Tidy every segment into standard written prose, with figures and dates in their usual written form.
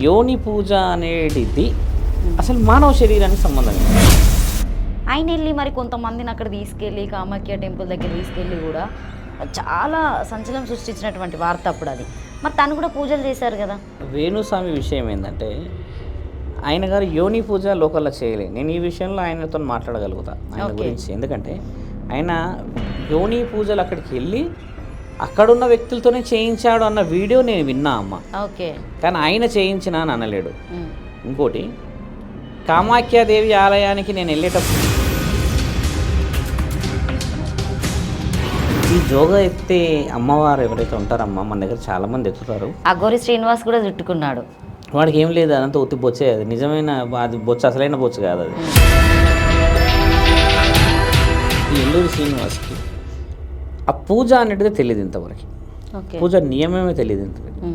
యోని పూజ అనేది అసలు మానవ శరీరానికి సంబంధం లేదు. ఆయన వెళ్ళి మరి కొంతమందిని అక్కడ తీసుకెళ్ళి కామాఖ్య టెంపుల్ దగ్గర తీసుకెళ్ళి కూడా చాలా సంచలనం సృష్టించినటువంటి వార్త అప్పుడు అది. మరి తను కూడా పూజలు చేశారు కదా. వేణుస్వామి విషయం ఏంటంటే ఆయన గారు యోని పూజ లోకల్లో చేయలే. నేను ఈ విషయంలో ఆయనతో మాట్లాడగలుగుతా ఆయన గురించి. ఎందుకంటే ఆయన యోని పూజలు అక్కడికి వెళ్ళి అక్కడున్న వ్యక్తులతోనే చేయించాడు అన్న వీడియో నేను విన్నా అమ్మ. ఓకే, కానీ ఆయన చేయించిన అని అనలేడు. ఇంకోటి, కామాఖ్యాదేవి ఆలయానికి నేను వెళ్ళేటప్పుడు ఈ జోగ ఎత్తే అమ్మవారు ఎవరైతే ఉంటారమ్మా, మన దగ్గర చాలామంది ఎత్తుతారు. అఘోరి శ్రీనివాస్ కూడా చుట్టుకున్నాడు. వాడికి ఏం లేదు, అదంతా ఒత్తి బొచ్చే. అది నిజమైన అది బొచ్చ, అసలైన బొచ్చ కాదు అది. ఈ ఎల్లూరి శ్రీనివాస్కి ఆ పూజ అనేది తెలియదు ఇంతవరకు. పూజ నియమమే తెలియదు ఇంతవరకు.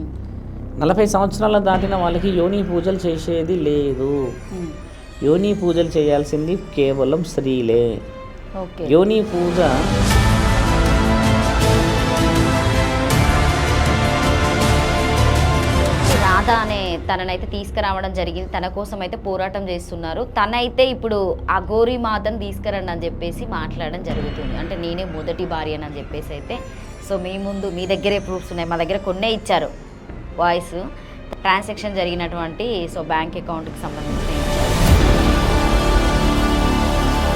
40 సంవత్సరాల దాటిన వాళ్ళకి యోని పూజలు చేసేది లేదు. యోని పూజలు చేయాల్సింది కేవలం స్త్రీలే. యోని పూజ రాధా అనే తననైతే తీసుకురావడం జరిగింది. తన కోసం అయితే పోరాటం చేస్తున్నారు. తనైతే ఇప్పుడు అఘోరి మాతను తీసుకురండి అని చెప్పేసి మాట్లాడడం జరుగుతుంది. అంటే నేనే మొదటి భార్య అని చెప్పేసి అయితే. సో మీ ముందు మీ దగ్గరే ప్రూఫ్స్ ఉన్నాయి, మా దగ్గర కొన్నే ఇచ్చారు వాయిస్ ట్రాన్సాక్షన్ జరిగినటువంటి. సో బ్యాంక్ అకౌంట్కి సంబంధించిన